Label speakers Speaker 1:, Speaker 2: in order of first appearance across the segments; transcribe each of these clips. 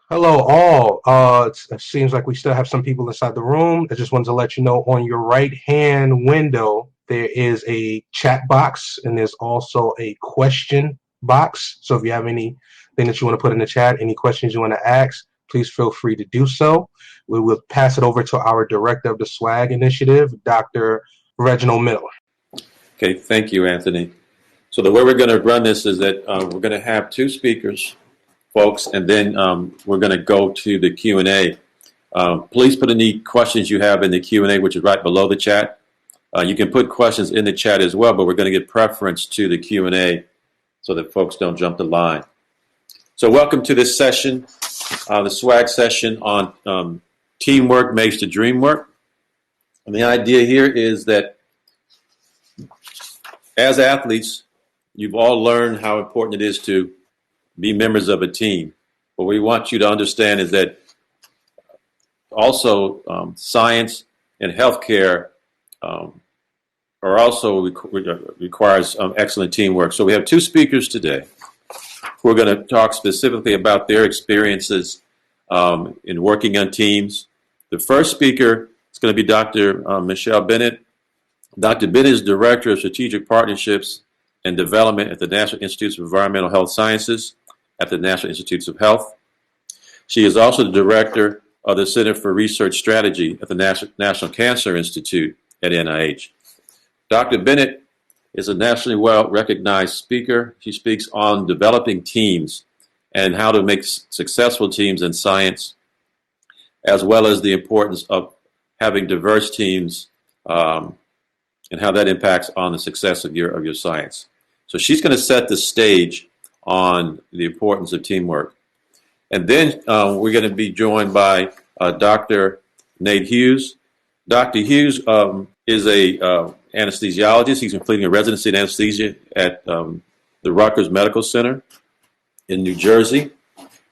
Speaker 1: Hello, all. It seems like we still have some people inside the room. I just wanted to let you know on your right-hand window, there is a chat box and there's also a question box. So if you have anything that you want to put in the chat, any questions you want to ask, please feel free to do so. We will pass it over to our director of the SWAG initiative, Dr. Reginald Miller.
Speaker 2: Okay, thank you, Anthony. So the way we're going to run this is that we're going to have two speakers, folks, and then we're going to go to the Q&A. Please put any questions you have in the Q&A, which is right below the chat. You can put questions in the chat as well, but we're going to give preference to the Q&A so that folks don't jump the line. So welcome to this session, the SWAG session on teamwork makes the dream work. And the idea here is that as athletes, you've all learned how important it is to be members of a team. What we want you to understand is that also science and healthcare are also requires excellent teamwork. So we have two speakers today who are going to talk specifically about their experiences in working on teams. The first speaker is going to be Dr. Michelle Bennett. Dr. Bennett is Director of Strategic Partnerships and Development at the National Institutes of Environmental Health Sciences at the National Institutes of Health. She is also the Director of the Center for Research Strategy at the National Cancer Institute at NIH. Dr. Bennett is a nationally well-recognized speaker. She speaks on developing teams and how to make successful teams in science, as well as the importance of having diverse teams and how that impacts on the success of your science. So she's going to set the stage on the importance of teamwork. And then we're going to be joined by Dr. Nate Hughes. Dr. Hughes is a anesthesiologist. He's completing a residency in anesthesia at the Rutgers Medical Center in New Jersey.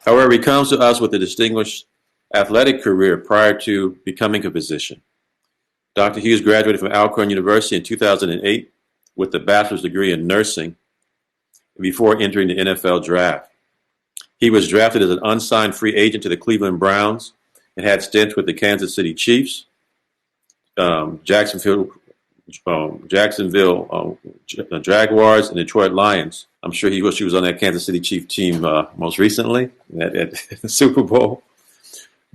Speaker 2: However, he comes to us with a distinguished athletic career prior to becoming a physician. Dr. Hughes graduated from Alcorn University in 2008 with a bachelor's degree in nursing before entering the NFL draft. He was drafted as an unsigned free agent to the Cleveland Browns and had stints with the Kansas City Chiefs, Jacksonville Jaguars, and Detroit Lions. I'm sure he wished he was on that Kansas City Chief team most recently at the Super Bowl.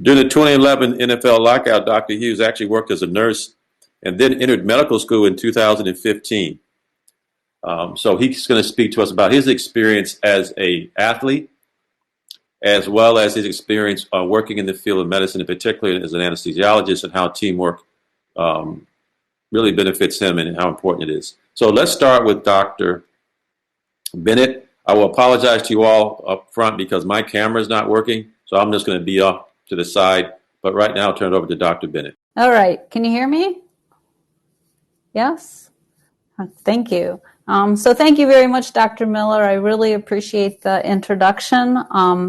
Speaker 2: During the 2011 NFL lockout, Dr. Hughes actually worked as a nurse and then entered medical school in 2015. So he's going to speak to us about his experience as an athlete, as well as his experience working in the field of medicine, in particular as an anesthesiologist, and how teamwork really benefits him and how important it is. So let's start with Dr. Bennett. I will apologize to you all up front because my camera is not working, so I'm just going to be off to the side. But right now, I'll turn it over to Dr. Bennett.
Speaker 3: All right. Can you hear me? Yes? Thank you. So thank you very much, Dr. Miller. I really appreciate the introduction.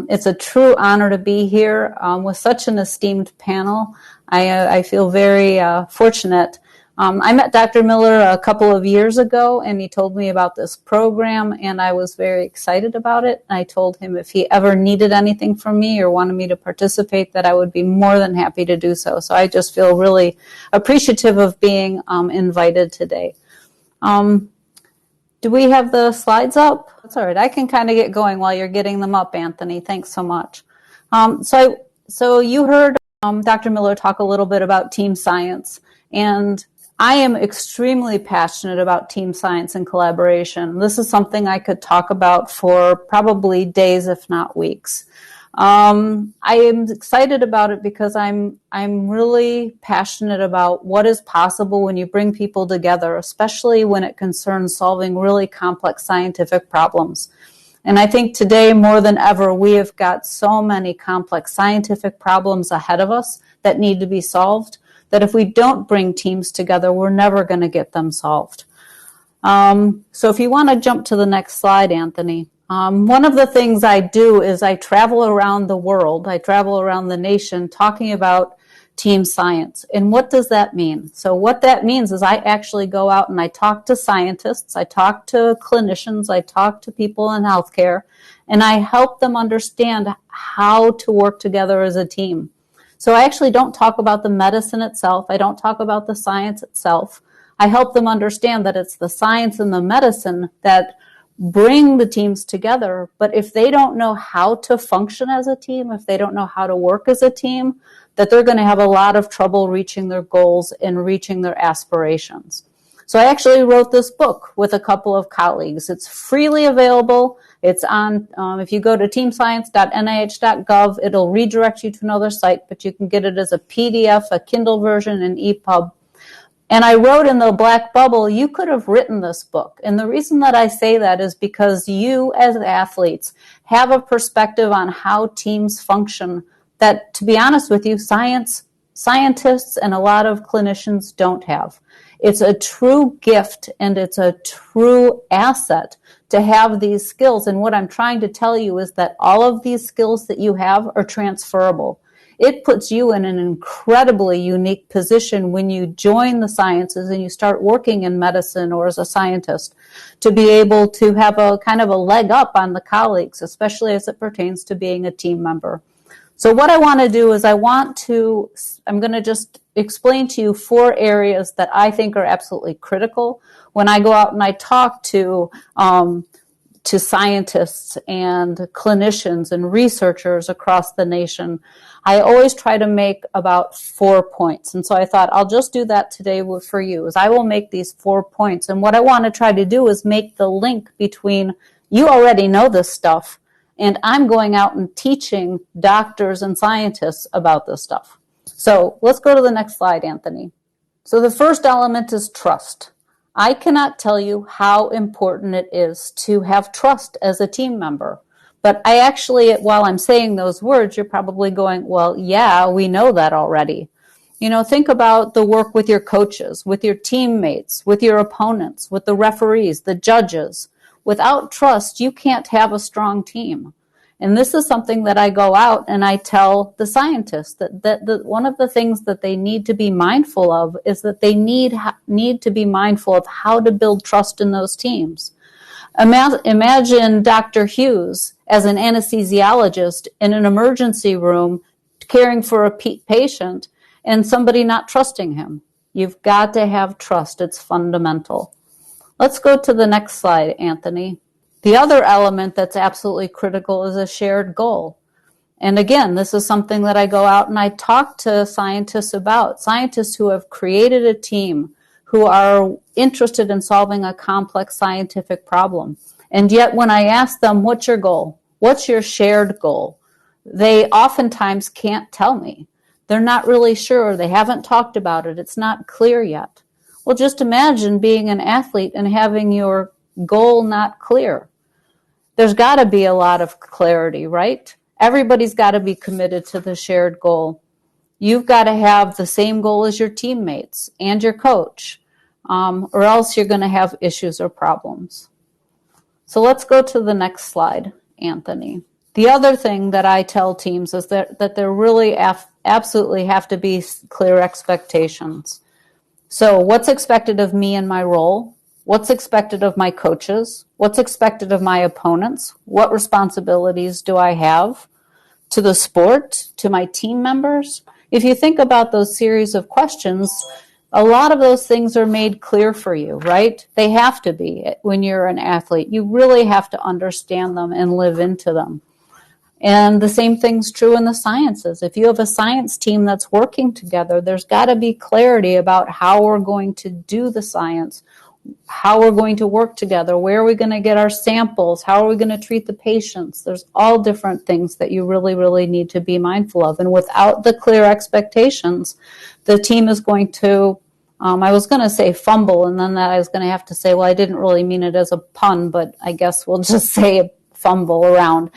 Speaker 3: It's a true honor to be here with such an esteemed panel. I feel very fortunate. I met Dr. Miller a couple of years ago, and he told me about this program, and I was very excited about it. I told him if he ever needed anything from me or wanted me to participate, that I would be more than happy to do so. So I just feel really appreciative of being invited today. Do we have the slides up? That's all right. I can kind of get going while you're getting them up, Anthony. Thanks so much. So you heard Dr. Miller talk a little bit about team science, and I am extremely passionate about team science and collaboration. This is something I could talk about for probably days, if not weeks. I am excited about it because I'm really passionate about what is possible when you bring people together, especially when it concerns solving really complex scientific problems. And I think today, more than ever, we have got so many complex scientific problems ahead of us that need to be solved, that if we don't bring teams together, we're never going to get them solved. So if you want to jump to the next slide, Anthony. One of the things I do is I travel around the world, I travel around the nation talking about team science. And what does that mean? So what that means is I actually go out and I talk to scientists, I talk to clinicians, I talk to people in healthcare, and I help them understand how to work together as a team. So I actually don't talk about the medicine itself. I don't talk about the science itself. I help them understand that it's the science and the medicine that bring the teams together. But if they don't know how to function as a team, if they don't know how to work as a team, that they're going to have a lot of trouble reaching their goals and reaching their aspirations. So I actually wrote this book with a couple of colleagues. It's freely available. It's on, if you go to teamscience.nih.gov, it'll redirect you to another site, but you can get it as a PDF, a Kindle version, and EPUB. And I wrote in the black bubble, you could have written this book. And the reason that I say that is because you as athletes have a perspective on how teams function that, to be honest with you, scientists and a lot of clinicians don't have. It's a true gift and it's a true asset to have these skills. And what I'm trying to tell you is that all of these skills that you have are transferable. It puts you in an incredibly unique position when you join the sciences and you start working in medicine or as a scientist to be able to have a kind of a leg up on the colleagues, especially as it pertains to being a team member. So what I want to do is I'm going to just explain to you 4 areas that I think are absolutely critical when I go out and I talk to scientists and clinicians and researchers across the nation. I always try to make about 4 points. And so I thought I'll just do that today for you, is I will make these 4 points. And what I want to try to do is make the link between you already know this stuff and I'm going out and teaching doctors and scientists about this stuff. So let's go to the next slide, Anthony. So the first element is trust. I cannot tell you how important it is to have trust as a team member. But I actually, while I'm saying those words, you're probably going, well, yeah, we know that already. You know, think about the work with your coaches, with your teammates, with your opponents, with the referees, the judges. Without trust, you can't have a strong team. And this is something that I go out and I tell the scientists that one of the things that they need to be mindful of is that they need to be mindful of how to build trust in those teams. Imagine Dr. Hughes as an anesthesiologist in an emergency room caring for a patient and somebody not trusting him. You've got to have trust. It's fundamental. Let's go to the next slide, Anthony. The other element that's absolutely critical is a shared goal. And again, this is something that I go out and I talk to scientists about, scientists who have created a team, who are interested in solving a complex scientific problem. And yet when I ask them, what's your goal? What's your shared goal? They oftentimes can't tell me. They're not really sure. They haven't talked about it. It's not clear yet. Well, just imagine being an athlete and having your goal not clear. There's got to be a lot of clarity, right? Everybody's got to be committed to the shared goal. You've got to have the same goal as your teammates and your coach, or else you're going to have issues or problems. So let's go to the next slide, Anthony. The other thing that I tell teams is that there really absolutely have to be clear expectations. So what's expected of me in my role? What's expected of my coaches? What's expected of my opponents? What responsibilities do I have to the sport, to my team members? If you think about those series of questions, a lot of those things are made clear for you, right? They have to be when you're an athlete. You really have to understand them and live into them. And the same thing's true in the sciences. If you have a science team that's working together, there's got to be clarity about how we're going to do the science, how we're going to work together, where are we going to get our samples, how are we going to treat the patients. There's all different things that you really, really need to be mindful of. And without the clear expectations, the team is going to, I was going to say fumble, and then I was going to have to say, well, I didn't really mean it as a pun, but I guess we'll just say fumble around.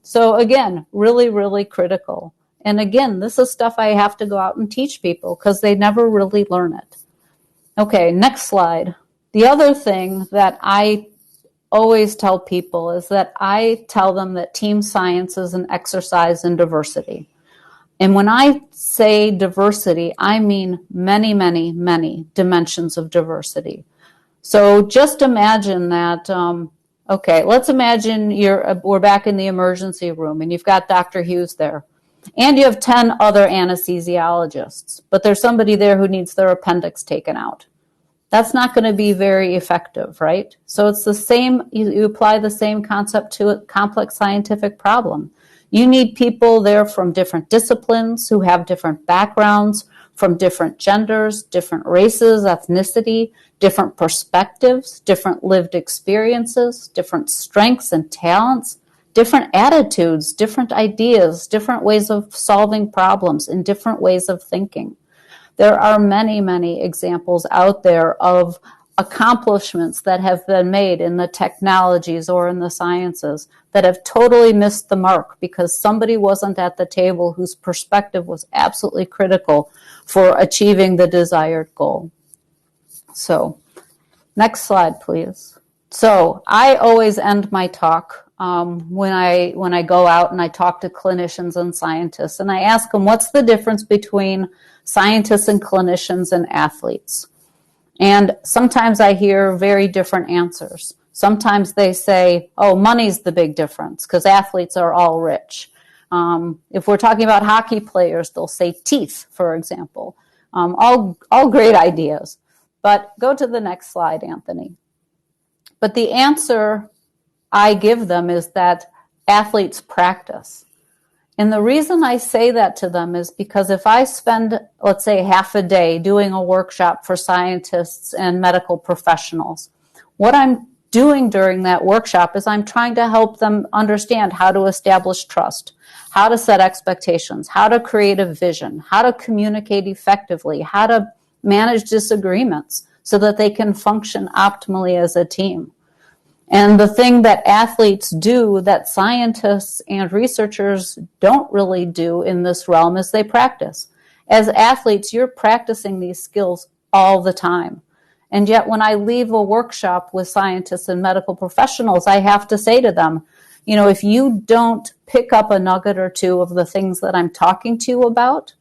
Speaker 3: So again, really, really critical. And again, this is stuff I have to go out and teach people because they never really learn it. Okay, next slide. The other thing that I always tell people is that I tell them that team science is an exercise in diversity. And when I say diversity, I mean many, many, many dimensions of diversity. So just imagine that, okay, let's imagine we're back in the emergency room and you've got Dr. Hughes there. And you have 10 other anesthesiologists, but there's somebody there who needs their appendix taken out. That's not going to be very effective, right? So it's the same, you apply the same concept to a complex scientific problem. You need people there from different disciplines who have different backgrounds, from different genders, different races, ethnicity, different perspectives, different lived experiences, different strengths and talents, different attitudes, different ideas, different ways of solving problems, and different ways of thinking. There are many, many examples out there of accomplishments that have been made in the technologies or in the sciences that have totally missed the mark because somebody wasn't at the table whose perspective was absolutely critical for achieving the desired goal. So, next slide, please. So, I always end my talk when I go out and I talk to clinicians and scientists, and I ask them, what's the difference between scientists and clinicians and athletes? And sometimes I hear very different answers. Sometimes they say, oh, money's the big difference because athletes are all rich. If we're talking about hockey players, they'll say teeth, for example. All great ideas. But go to the next slide, Anthony. But the answer I give them is that athletes practice. And the reason I say that to them is because if I spend, let's say, half a day doing a workshop for scientists and medical professionals, what I'm doing during that workshop is I'm trying to help them understand how to establish trust, how to set expectations, how to create a vision, how to communicate effectively, how to manage disagreements so that they can function optimally as a team. And the thing that athletes do that scientists and researchers don't really do in this realm is they practice. As athletes, you're practicing these skills all the time. And yet when I leave a workshop with scientists and medical professionals, I have to say to them, you know, if you don't pick up a nugget or two of the things that I'm talking to you about,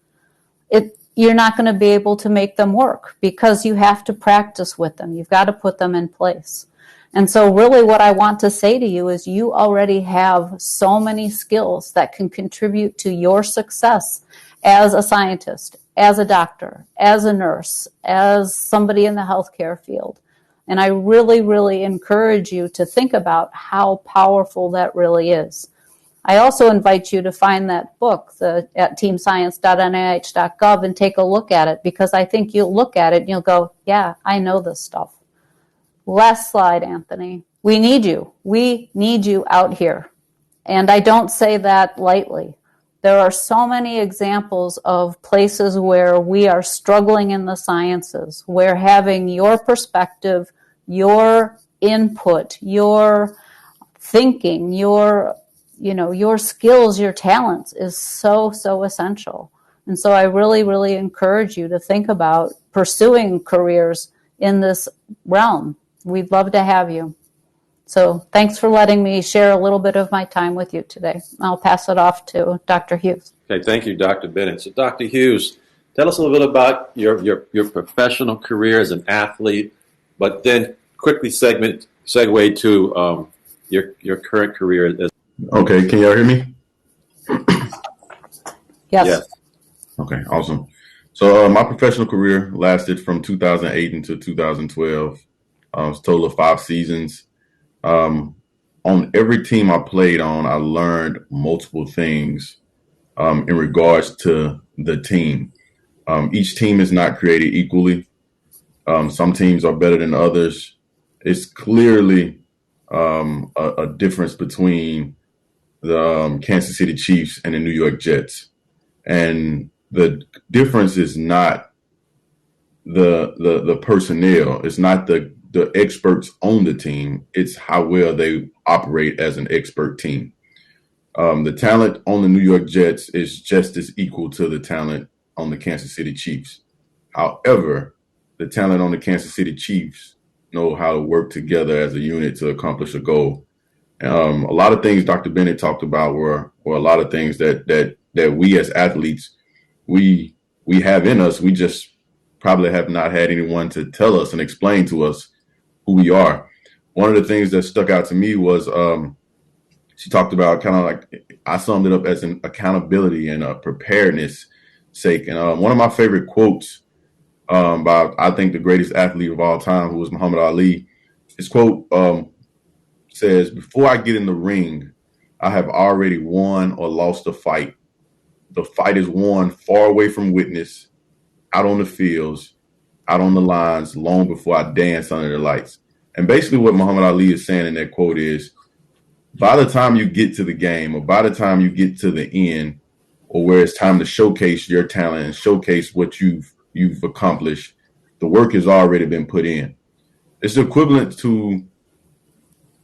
Speaker 3: you're not going to be able to make them work because you have to practice with them. You've got to put them in place. And so really what I want to say to you is you already have so many skills that can contribute to your success as a scientist, as a doctor, as a nurse, as somebody in the healthcare field. And I really, really encourage you to think about how powerful that really is. I also invite you to find that book at teamscience.nih.gov and take a look at it because I think you'll look at it and you'll go, yeah, I know this stuff. Last slide, Anthony. We need you. We need you out here. And I don't say that lightly. There are so many examples of places where we are struggling in the sciences, where having your perspective, your input, your thinking, your skills, your talents is so, so essential. And so I really, really encourage you to think about pursuing careers in this realm. We'd love to have you. So thanks for letting me share a little bit of my time with you today. I'll pass it off to Dr. Hughes.
Speaker 2: Okay, thank you, Dr. Bennett. So, Dr. Hughes, tell us a little bit about your professional career as an athlete, but then quickly segue to your current career.
Speaker 4: Okay, can y'all hear me?
Speaker 3: Yes.
Speaker 4: Okay, awesome. So my professional career lasted from 2008 until 2012. It was a total of 5 seasons. On every team I played on, I learned multiple things in regards to the team. Each team is not created equally. Some teams are better than others. It's clearly a difference between the Kansas City Chiefs and the New York Jets. And the difference is not the personnel. It's not the experts on the team. It's how well they operate as an expert team. The talent on the New York Jets is just as equal to the talent on the Kansas City Chiefs. However, the talent on the Kansas City Chiefs know how to work together as a unit to accomplish a goal. A lot of things Dr. Bennett talked about were a lot of things that that we as athletes, we have in us. We just probably have not had anyone to tell us and explain to us who we are. One of the things that stuck out to me was she talked about kind of like, I summed it up as an accountability and a preparedness sake. And one of my favorite quotes by, I think, the greatest athlete of all time, who was Muhammad Ali, his quote says, "Before I get in the ring, I have already won or lost the fight. The fight is won far away from witness, out on the fields, out on the lines, long before I dance under the lights." And basically what Muhammad Ali is saying in that quote is, by the time you get to the game, or by the time you get to the end, or where it's time to showcase your talent and showcase what you've accomplished, the work has already been put in. It's equivalent to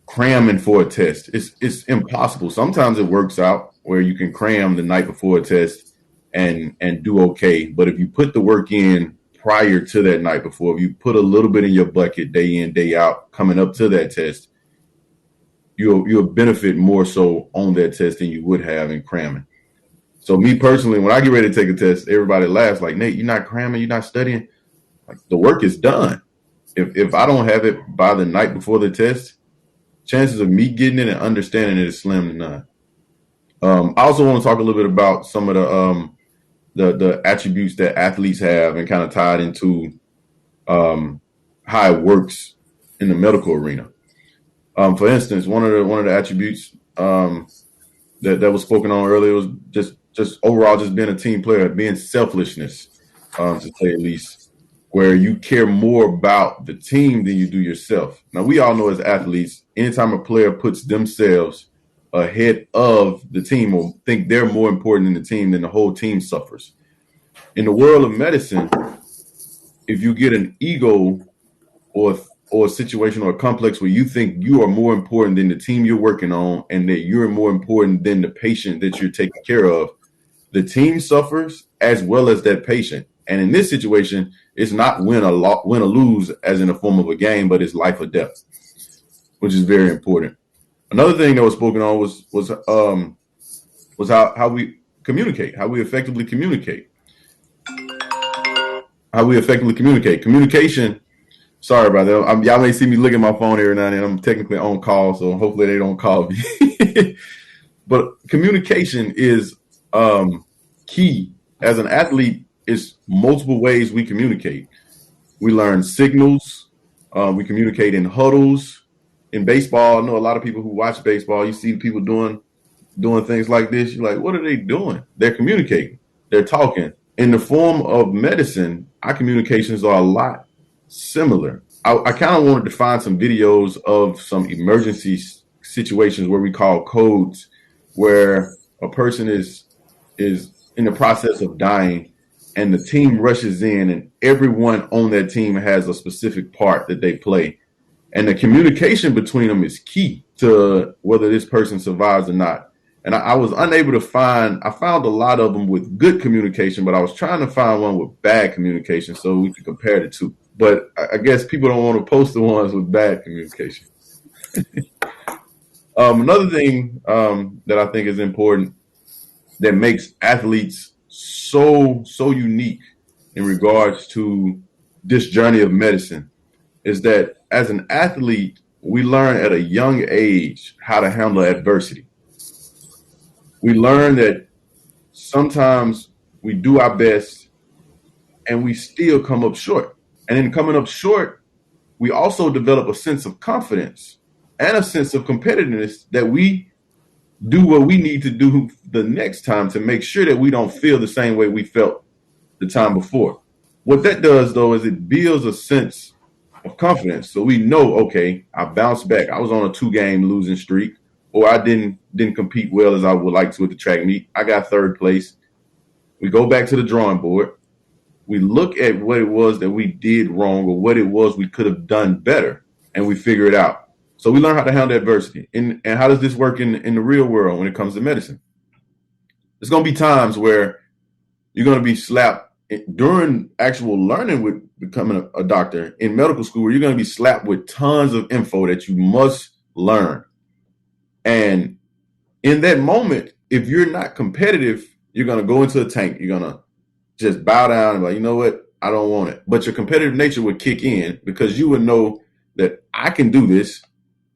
Speaker 4: cramming for a test. It's impossible. Sometimes it works out where you can cram the night before a test and do okay. But if you put the work in prior to that night before, if you put a little bit in your bucket day in, day out, coming up to that test, you'll benefit more so on that test than you would have in cramming. So me personally, when I get ready to take a test, everybody laughs like, "Nate, you're not cramming, you're not studying." Like, the work is done. If I don't have it by the night before the test, chances of me getting it and understanding it is slim to none. I also want to talk a little bit about some of the attributes that athletes have and kind of tied into how it works in the medical arena. For instance, one of the attributes that was spoken on earlier was just overall just being a team player, being selflessness, to say the least, where you care more about the team than you do yourself. Now, we all know as athletes, anytime a player puts themselves ahead of the team or think they're more important than the team, then the whole team suffers. In the world of medicine, if you get an ego or a situation or a complex where you think you are more important than the team you're working on and that you're more important than the patient that you're taking care of, the team suffers as well as that patient. And in this situation, it's not win or lose as in the form of a game, but it's life or death, which is very important. Another thing that was spoken on was how we communicate, how we effectively communicate. Communication. Sorry about that. Y'all may see me look at my phone every now and then. I'm technically on call, so hopefully they don't call me. But communication is key. As an athlete, it's multiple ways we communicate. We learn signals. We communicate in huddles. In baseball, I know a lot of people who watch baseball, you see people doing things like this. You're like, what are they doing? They're communicating. They're talking. In the form of medicine, our communications are a lot similar. I kind of wanted to find some videos of some emergency situations where we call codes, where a person is in the process of dying and the team rushes in and everyone on that team has a specific part that they play. And the communication between them is key to whether this person survives or not. And I was unable to I found a lot of them with good communication, but I was trying to find one with bad communication so we could compare the two. But I guess people don't want to post the ones with bad communication. Another thing that I think is important that makes athletes so unique in regards to this journey of medicine is that as an athlete, we learn at a young age how to handle adversity. We learn that sometimes we do our best and we still come up short. And in coming up short, we also develop a sense of confidence and a sense of competitiveness that we do what we need to do the next time to make sure that we don't feel the same way we felt the time before. What that does, though, is it builds a sense of confidence. So we know, okay, I bounced back. I was on a 2-game losing streak, or I didn't compete well as I would like to at the track meet. I got 3rd place. We go back to the drawing board. We look at what it was that we did wrong or what it was we could have done better, and we figure it out. So we learn how to handle adversity. And how does this work in the real world when it comes to medicine? There's going to be times where you're going to be slapped during actual learning with becoming a doctor in medical school, where you're going to be slapped with tons of info that you must learn. And in that moment, if you're not competitive, you're going to go into a tank. You're going to just bow down and be like, you know what? I don't want it. But your competitive nature would kick in because you would know that I can do this.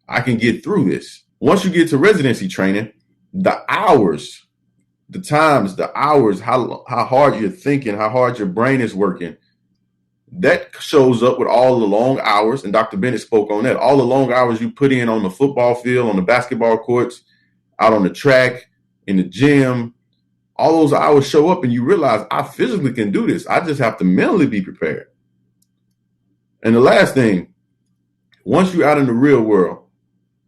Speaker 4: I can get through this. Once you get to residency training, the hours, the times, the hours, how hard you're thinking, how hard your brain is working, that shows up with all the long hours. And Dr. Bennett spoke on that. All the long hours you put in on the football field, on the basketball courts, out on the track, in the gym, all those hours show up and you realize I physically can do this. I just have to mentally be prepared. And the last thing, once you're out in the real world,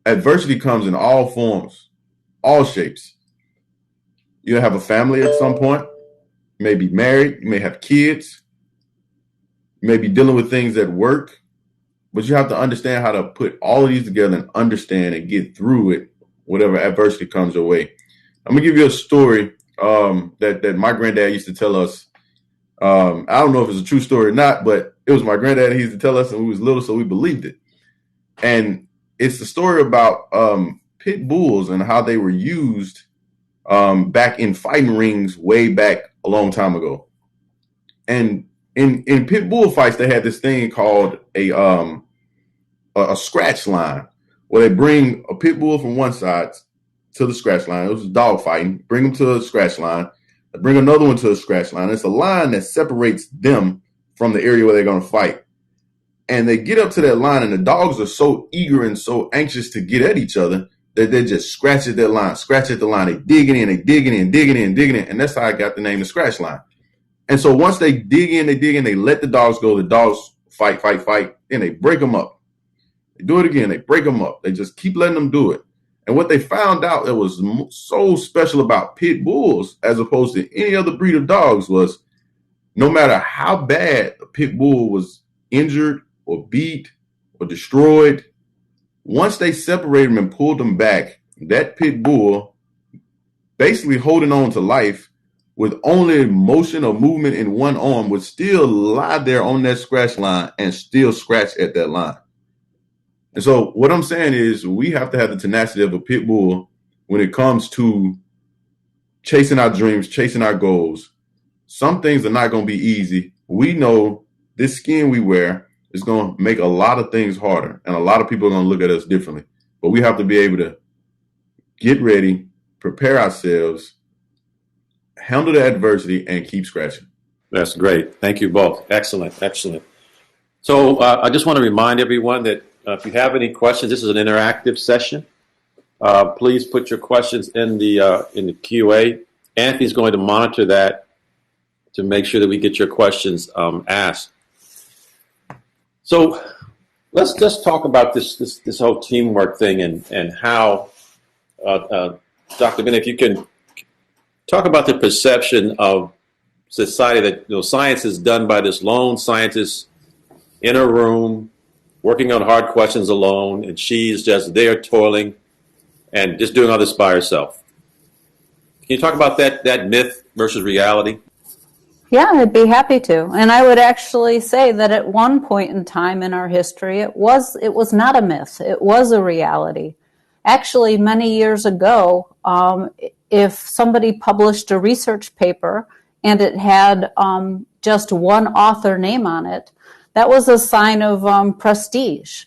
Speaker 4: adversity comes in all forms, all shapes. You'll have a family at some point. You may be married. You may have kids. You may be dealing with things at work. But you have to understand how to put all of these together and understand and get through it, whatever adversity comes your way. I'm going to give you a story that my granddad used to tell us. I don't know if it's a true story or not, but it was my granddad. He used to tell us when we was little, so we believed it. And it's the story about pit bulls and how they were used back in fighting rings way back a long time ago. And in pit bull fights, they had this thing called a scratch line, where they bring a pit bull from one side to the scratch line. It was dog fighting. Bring them to a scratch line. Bring another one to a scratch line. It's a line that separates them from the area where they're going to fight. And they get up to that line, and the dogs are so eager and so anxious to get at each other that they just scratch at that line, scratch at the line. They digging in, digging in. And that's how I got the name the scratch line. And so once they dig in, they let the dogs go. The dogs fight, and they break them up. They do it again. They break them up. They just keep letting them do it. And what they found out that was so special about pit bulls as opposed to any other breed of dogs was no matter how bad a pit bull was injured or beat or destroyed, once they separated them and pulled them back, that pit bull, basically holding on to life with only motion or movement in one arm, would still lie there on that scratch line and still scratch at that line. And so what I'm saying is we have to have the tenacity of a pit bull when it comes to chasing our dreams, chasing our goals. Some things are not going to be easy. We know this skin we wear is going to make a lot of things harder, and a lot of people are going to look at us differently. But we have to be able to get ready, prepare ourselves, handle the adversity, and keep scratching.
Speaker 2: That's great. Thank you both. Excellent. So I just want to remind everyone that if you have any questions, this is an interactive session. Please put your questions in the QA. Anthony's going to monitor that to make sure that we get your questions asked. So let's just talk about this whole teamwork thing and how, Dr. Bennett, if you can talk about the perception of society that science is done by this lone scientist in a room working on hard questions alone, and she's just there toiling and just doing all this by herself. Can you talk about that myth versus reality?
Speaker 3: Yeah, I'd be happy to. And I would actually say that at one point in time in our history, it was not a myth. It was a reality. Actually, many years ago, if somebody published a research paper and it had just one author name on it, that was a sign of prestige.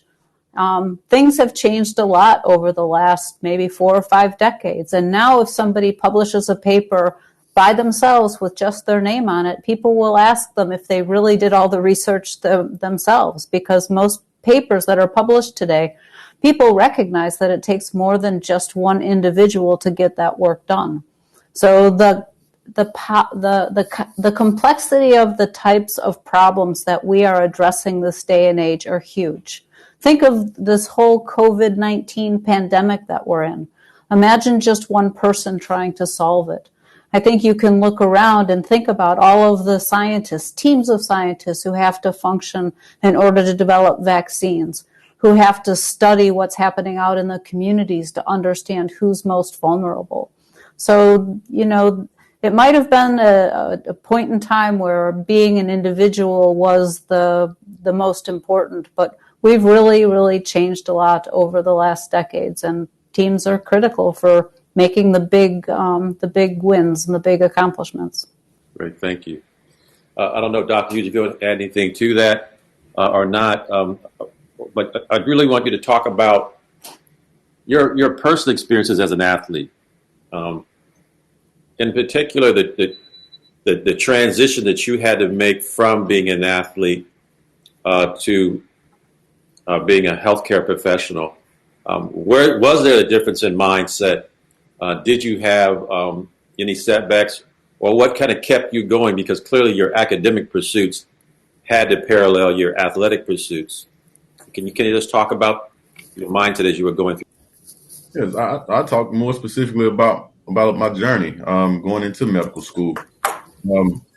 Speaker 3: Things have changed a lot over the last maybe 4 or 5 decades. And now if somebody publishes a paper by themselves with just their name on it, people will ask them if they really did all the research themselves, because most papers that are published today, people recognize that it takes more than just one individual to get that work done. So the complexity of the types of problems that we are addressing this day and age are huge. Think of this whole COVID-19 pandemic that we're in. Imagine just one person trying to solve it. I think you can look around and think about all of the scientists, teams of scientists who have to function in order to develop vaccines, who have to study what's happening out in the communities to understand who's most vulnerable. So, it might have been a point in time where being an individual was the most important, but we've really, really changed a lot over the last decades, and teams are critical for making the big wins and the big accomplishments.
Speaker 2: Great, thank you. I don't know, Dr. Hughes, if you want to add anything to that or not, but I really want you to talk about your personal experiences as an athlete. In particular, the transition that you had to make from being an athlete to being a healthcare professional. Where was there a difference in mindset? Did you have any setbacks, or what kind of kept you going? Because clearly your academic pursuits had to parallel your athletic pursuits. Can you just talk about your mindset as you were going through?
Speaker 4: Yes, I talk more specifically about my journey going into medical school.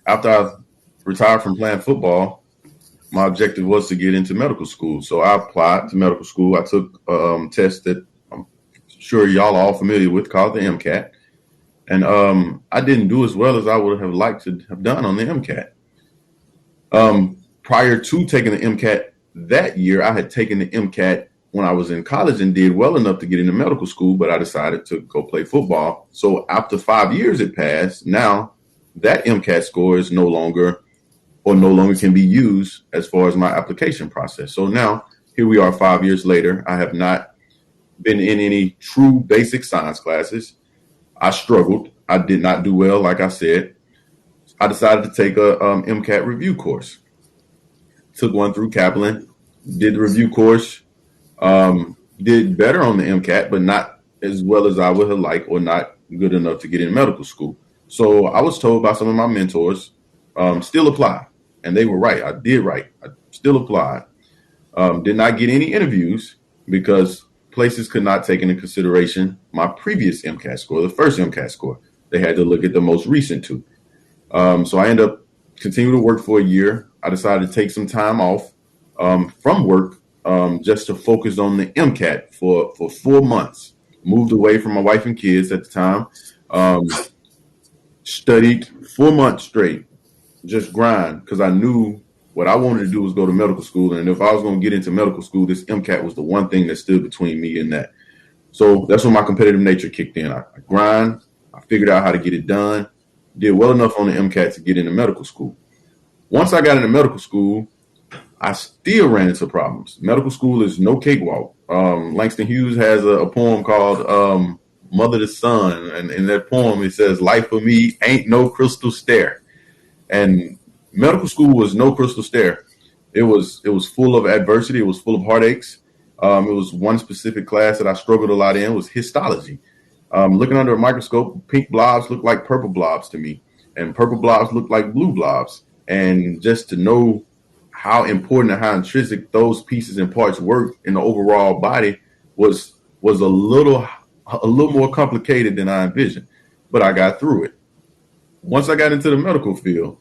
Speaker 4: After I retired from playing football, my objective was to get into medical school. So I applied to medical school. I took a test that I'm sure y'all are all familiar with called the MCAT. And I didn't do as well as I would have liked to have done on the MCAT. Prior to taking the MCAT that year, I had taken the MCAT when I was in college and did well enough to get into medical school, but I decided to go play football. So after 5 years had passed, now that MCAT score is no longer can be used as far as my application process. So now here we are 5 years later. I have not been in any true basic science classes. I struggled. I did not do well, like I said. I decided to take a MCAT review course. Took one through Kaplan, did the review course, did better on the MCAT, but not as well as I would have liked, or not good enough to get in medical school. So I was told by some of my mentors, still apply. And they were right. I did right. I still applied. Did not get any interviews because places could not take into consideration my previous MCAT score, the first MCAT score. They had to look at the most recent two. So I ended up continuing to work for a year. I decided to take some time off from work just to focus on the MCAT for 4 months. Moved away from my wife and kids at the time. Studied 4 months straight, just grind, because I knew what I wanted to do was go to medical school. And if I was going to get into medical school, this MCAT was the one thing that stood between me and that. So that's when my competitive nature kicked in. I grind. I figured out how to get it done. Did well enough on the MCAT to get into medical school. Once I got into medical school, I still ran into problems. Medical school is no cakewalk. Langston Hughes has a poem called Mother to Son. And in that poem, it says, "Life for me ain't no crystal stair." And medical school was no crystal stair. It was full of adversity. It was full of heartaches. It was one specific class that I struggled a lot in was histology. Looking under a microscope, pink blobs looked like purple blobs to me, and purple blobs looked like blue blobs. And just to know how important and how intrinsic those pieces and parts work in the overall body was a little more complicated than I envisioned, but I got through it. Once I got into the medical field,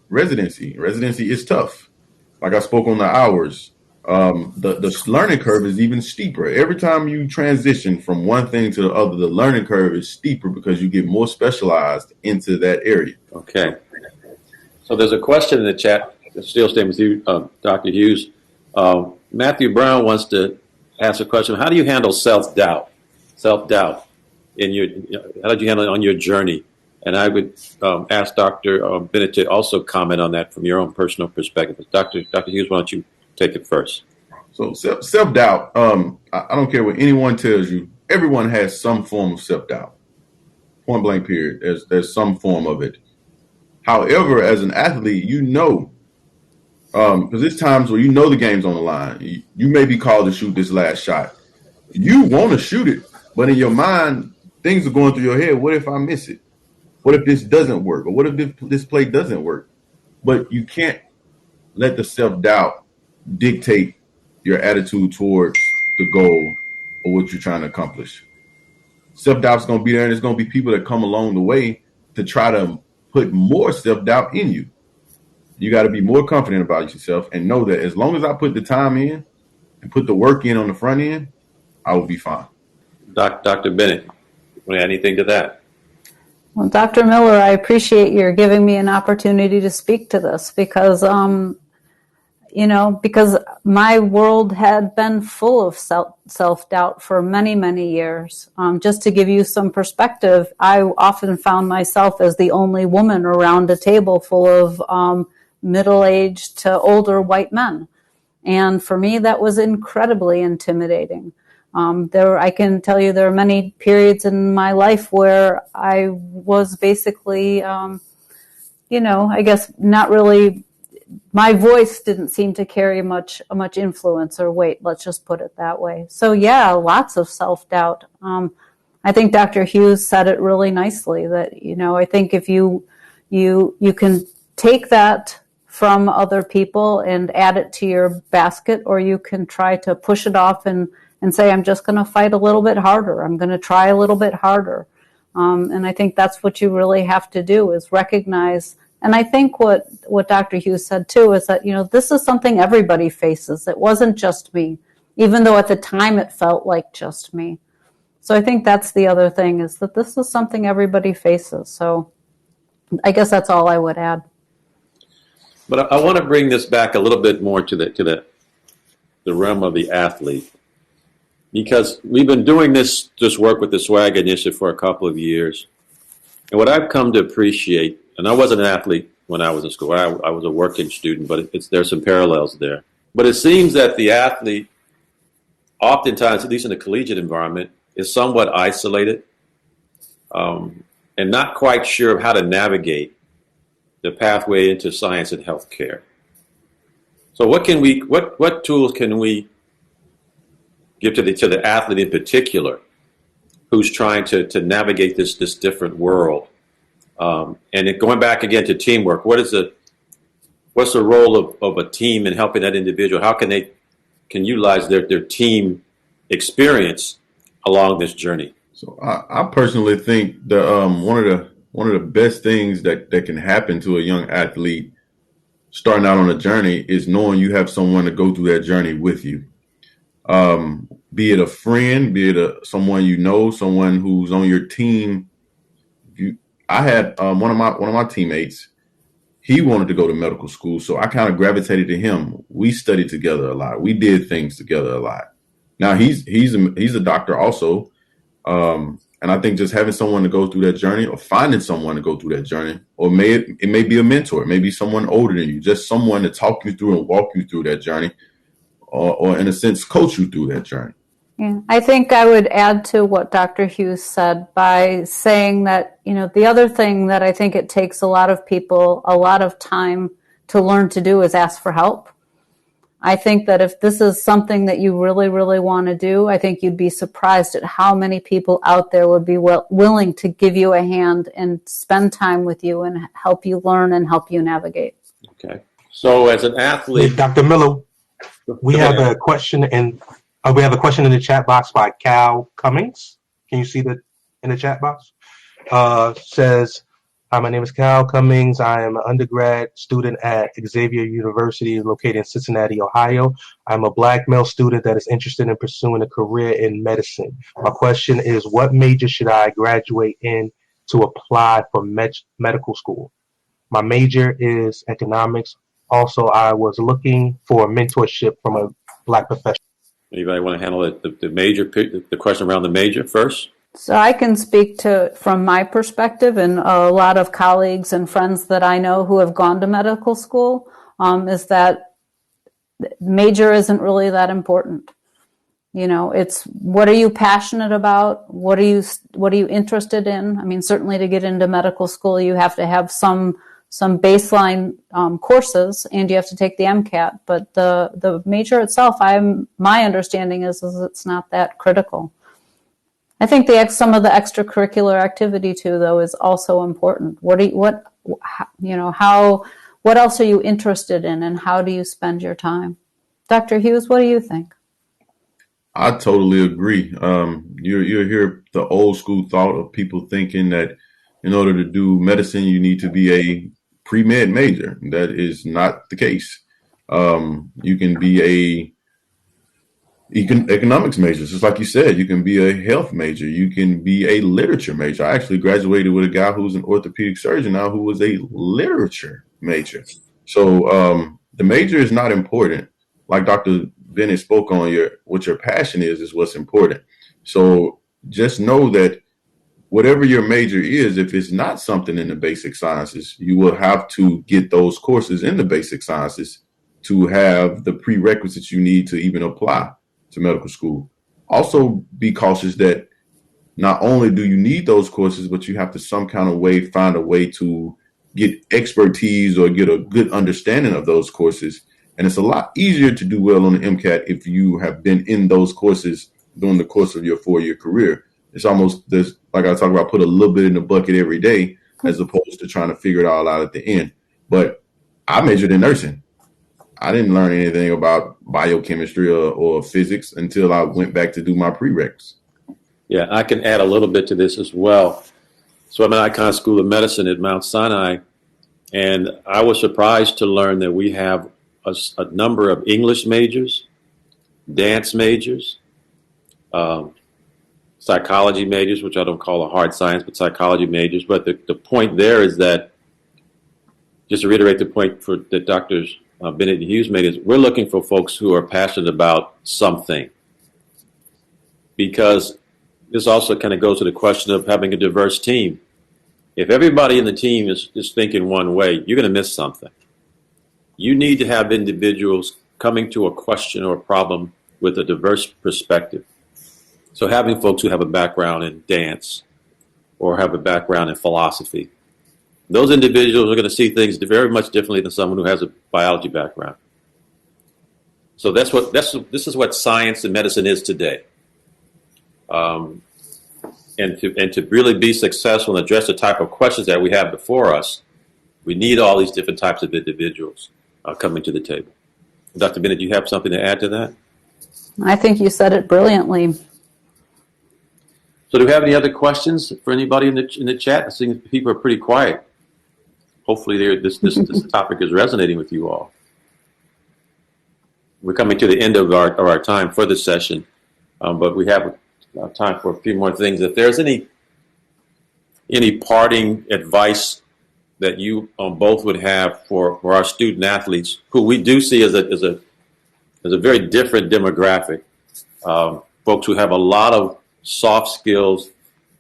Speaker 4: residency is tough. Like I spoke on the hours, the learning curve is even steeper. Every time you transition from one thing to the other, the learning curve is steeper because you get more specialized into that area.
Speaker 2: Okay. So there's a question in the chat. Still staying with you, Dr. Hughes. Matthew Brown wants to ask a question. How do you handle self-doubt? Self-doubt how did you handle it on your journey? And I would ask Dr. Bennett to also comment on that from your own personal perspective. Dr. Hughes, why don't you take it first?
Speaker 4: So self-doubt, I don't care what anyone tells you, everyone has some form of self-doubt. Point blank period. There's some form of it. However, as an athlete, because there's times where the game's on the line. You may be called to shoot this last shot. You want to shoot it, but in your mind, things are going through your head. What if I miss it? What if this doesn't work? Or what if this play doesn't work? But you can't let the self-doubt dictate your attitude towards the goal or what you're trying to accomplish. Self-doubt's going to be there, and there's going to be people that come along the way to try to put more self-doubt in you. You got to be more confident about yourself and know that as long as I put the time in and put the work in on the front end, I will be fine.
Speaker 2: Dr. Bennett, want to add anything to that?
Speaker 3: Well, Dr. Miller, I appreciate your giving me an opportunity to speak to this because, because my world had been full of self-doubt for many, many years. Just to give you some perspective, I often found myself as the only woman around a table full of middle-aged to older white men. And for me, that was incredibly intimidating. I can tell you there are many periods in my life where I was basically, I guess not really, my voice didn't seem to carry much influence or weight, let's just put it that way. So yeah, lots of self-doubt. I think Dr. Hughes said it really nicely that, I think if you can take that from other people and add it to your basket, or you can try to push it off and say, I'm just going to fight a little bit harder. I'm going to try a little bit harder. And I think that's what you really have to do, is recognize. And I think what Dr. Hughes said too is that, this is something everybody faces. It wasn't just me, even though at the time it felt like just me. So I think that's the other thing, is that this is something everybody faces. So I guess that's all I would add.
Speaker 2: But I want to bring this back a little bit more to the realm of the athlete, because we've been doing this work with the SWAG initiative for a couple of years. And what I've come to appreciate, and I wasn't an athlete when I was in school, I was a working student, but there's some parallels there. But it seems that the athlete, oftentimes, at least in the collegiate environment, is somewhat isolated and not quite sure of how to navigate the pathway into science and healthcare. So what tools can we give to the athlete in particular who's trying to navigate this different world? And going back again to teamwork, what's the role of a team in helping that individual? How can they utilize their team experience along this journey?
Speaker 4: So I personally think that one of the best things that can happen to a young athlete starting out on a journey is knowing you have someone to go through that journey with you. Be it a friend, be it someone someone who's on your team. I had one of my teammates. He wanted to go to medical school, so I kind of gravitated to him. We studied together a lot. We did things together a lot. Now he's a doctor also. And I think just having someone to go through that journey, or finding someone to go through that journey, or it may be a mentor, it may be someone older than you, just someone to talk you through and walk you through that journey, or in a sense, coach you through that journey.
Speaker 3: Yeah, I think I would add to what Dr. Hughes said by saying that, the other thing that I think it takes a lot of people a lot of time to learn to do is ask for help. I think that if this is something that you really, really want to do, I think you'd be surprised at how many people out there would be willing to give you a hand and spend time with you and help you learn and help you navigate.
Speaker 2: Okay. So as an athlete,
Speaker 1: Dr. Miller, we have a question in the chat box by Cal Cummings. Can you see that in the chat box? Says, hi, my name is Cal Cummings. I am an undergrad student at Xavier University, located in Cincinnati, Ohio. I'm a Black male student that is interested in pursuing a career in medicine. My question is, what major should I graduate in to apply for medical school? My major is economics. Also, I was looking for mentorship from a Black professional.
Speaker 2: Anybody want to handle the question around the major first?
Speaker 3: So I can speak from my perspective, and a lot of colleagues and friends that I know who have gone to medical school, is that major isn't really that important. It's what are you passionate about? What are you interested in? I mean, certainly to get into medical school, you have to have some baseline courses, and you have to take the MCAT. But the major itself, my understanding is it's not that critical. I think some of the extracurricular activity too, though, is also important. What else are you interested in, and how do you spend your time? Dr. Hughes, what do you think?
Speaker 4: I totally agree. You hear the old school thought of people thinking that in order to do medicine, you need to be a pre-med major. That is not the case. You can be economics major, just like you said. You can be a health major. You can be a literature major. I actually graduated with a guy who's an orthopedic surgeon now who was a literature major. So the major is not important. Like Dr. Bennett spoke on, what your passion is what's important. So just know that whatever your major is, if it's not something in the basic sciences, you will have to get those courses in the basic sciences to have the prerequisites you need to even apply to medical school. Also be cautious that not only do you need those courses, but you have to some kind of way find a way to get expertise or get a good understanding of those courses. And it's a lot easier to do well on the MCAT if you have been in those courses during the course of your 4-year career. It's almost this, like I talk about, put a little bit in the bucket every day as opposed to trying to figure it all out at the end. But I majored in nursing. I didn't learn anything about biochemistry or physics until I went back to do my prereqs.
Speaker 2: Yeah, I can add a little bit to this as well. So I'm at Icahn School of Medicine at Mount Sinai, and I was surprised to learn that we have a number of English majors, dance majors, psychology majors, which I don't call a hard science, but psychology majors. But the point there is that, just to reiterate the point that Drs. Bennett and Hughes made, is we're looking for folks who are passionate about something. Because this also kind of goes to the question of having a diverse team. If everybody in the team is thinking one way, you're going to miss something. You need to have individuals coming to a question or a problem with a diverse perspective. So having folks who have a background in dance or have a background in philosophy, those individuals are going to see things very much differently than someone who has a biology background. So this is what science and medicine is today. And to really be successful and address the type of questions that we have before us, we need all these different types of individuals coming to the table. Dr. Bennett, do you have something to add to that?
Speaker 3: I think you said it brilliantly.
Speaker 2: So do we have any other questions for anybody in the chat? I think people are pretty quiet. Hopefully this topic is resonating with you all. We're coming to the end of our time for this session, but we have time for a few more things. If there's any parting advice that you both would have for our student athletes, who we do see as a very different demographic, folks who have a lot of soft skills,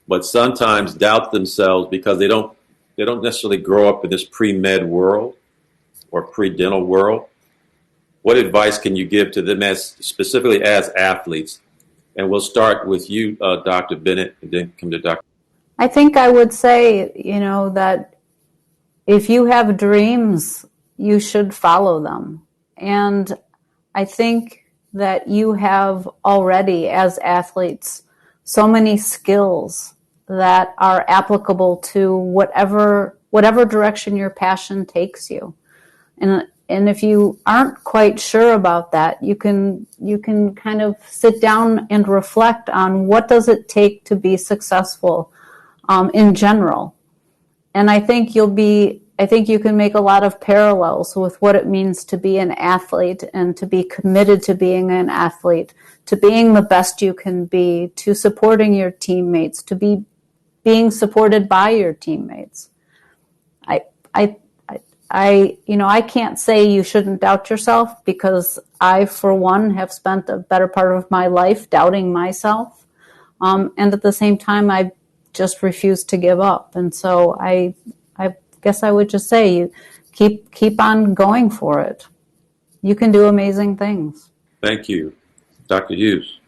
Speaker 2: but sometimes doubt themselves because they don't necessarily grow up in this pre-med world or pre-dental world. What advice can you give to them specifically as athletes? And we'll start with you, Dr. Bennett, and then come to Dr.
Speaker 3: I think I would say, that if you have dreams, you should follow them. And I think that you have already, as athletes, so many skills that are applicable to whatever direction your passion takes you. And if you aren't quite sure about that, you can kind of sit down and reflect on what does it take to be successful in general. And I think you can make a lot of parallels with what it means to be an athlete and to be committed to being an athlete, to being the best you can be, to supporting your teammates, to being supported by your teammates. I can't say you shouldn't doubt yourself, because I, for one, have spent a better part of my life doubting myself. And at the same time, I just refuse to give up. And so I guess I would just say you keep on going for it. You can do amazing things.
Speaker 2: Thank you. Dr. Hughes.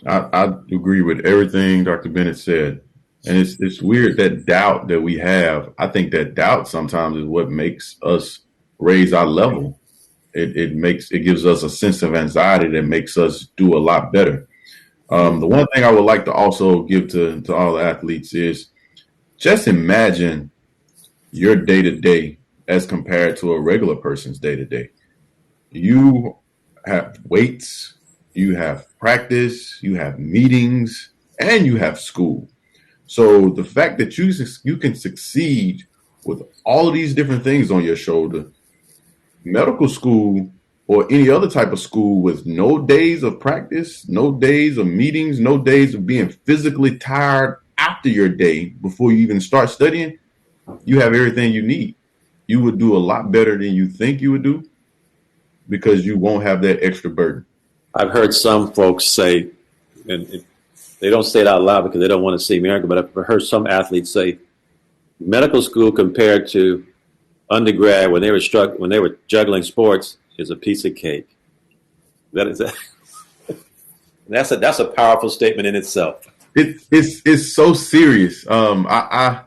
Speaker 4: I agree with everything Dr. Bennett said. And it's weird, that doubt that we have. I think that doubt sometimes is what makes us raise our level. It gives us a sense of anxiety that makes us do a lot better. The one thing I would like to also give to all the athletes is just imagine your day-to-day as compared to a regular person's day-to-day. You have weights, you have practice, you have meetings, and you have school. So the fact that you can succeed with all of these different things on your shoulder, medical school or any other type of school with no days of practice, no days of meetings, no days of being physically tired after your day before you even start studying, you have everything you need. You would do a lot better than you think you would do. because you won't have that extra burden.
Speaker 2: I've heard some folks say, and they don't say it out loud because they don't want to seem arrogant, but I've heard some athletes say medical school compared to undergrad when they were juggling sports is a piece of cake. That's a powerful statement in itself.
Speaker 4: It's so serious. A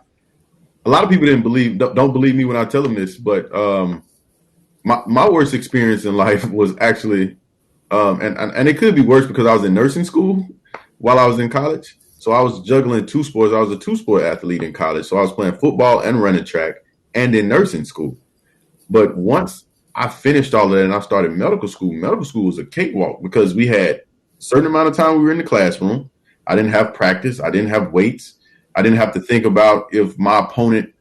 Speaker 4: lot of people don't believe me when I tell them this, but my worst experience in life was actually, and it could be worse because I was in nursing school while I was in college. So I was juggling two sports. I was a two-sport athlete in college. So I was playing football and running track and in nursing school. But once I finished all of that and I started medical school was a cakewalk because we had a certain amount of time we were in the classroom. I didn't have practice. I didn't have weights. I didn't have to think about if my opponent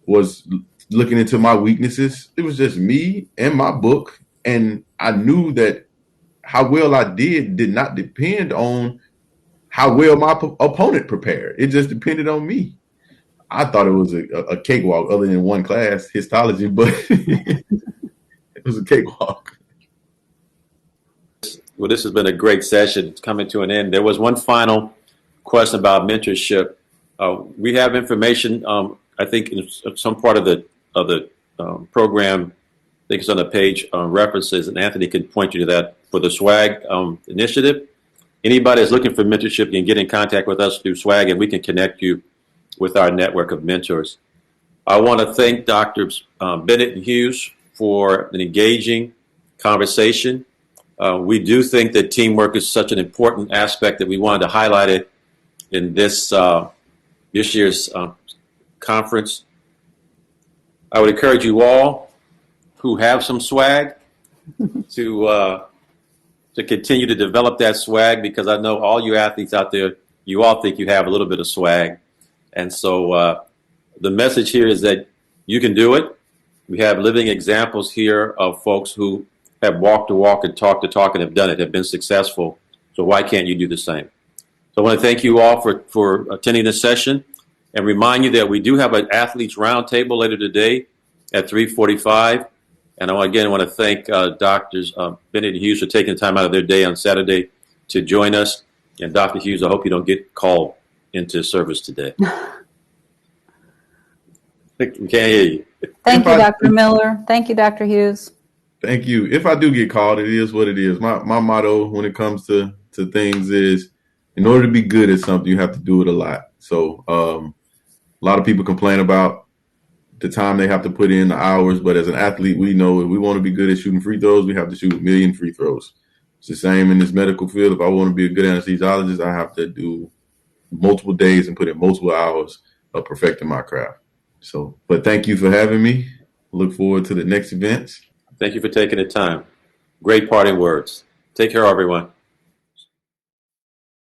Speaker 4: was looking into my weaknesses. It was just me and my book. And I knew that how well I did not depend on how well my opponent prepared. It just depended on me. I thought it was a cakewalk other than one class, histology, but it was a cakewalk.
Speaker 2: Well, this has been a great session. It's coming to an end. There was one final question about mentorship. We have information, I think, in some part of the program. I think it's on the page references, and Anthony can point you to that for the SWAG initiative. Anybody that's looking for mentorship can get in contact with us through SWAG, and we can connect you with our network of mentors. I want to thank Drs. Bennett and Hughes for an engaging conversation. We do think that teamwork is such an important aspect that we wanted to highlight it in this year's conference. I would encourage you all who have some swag to continue to develop that swag, because I know all you athletes out there, you all think you have a little bit of swag. And so the message here is that you can do it. We have living examples here of folks who have walked the walk and talked the talk and have done it, have been successful. So why can't you do the same? So I want to thank you all for attending this session and remind you that we do have an athletes roundtable later today at 3:45. And I again want to thank Drs. Bennett and Hughes for taking time out of their day on Saturday to join us. And Dr. Hughes, I hope you don't get called into service today. We can't hear you.
Speaker 3: Thank you, Dr. Miller. Thank you, Dr. Hughes.
Speaker 4: Thank you. If I do get called, it is what it is. My motto when it comes to things is, in order to be good at something, you have to do it a lot. So a lot of people complain about the time they have to put in, the hours, but as an athlete, we know if we want to be good at shooting free throws, we have to shoot 1 million free throws. It's the same in this medical field. If I want to be a good anesthesiologist, I have to do multiple days and put in multiple hours of perfecting my craft. So, but thank you for having me. Look forward to the next events.
Speaker 2: Thank you for taking the time. Great parting words. Take care, everyone.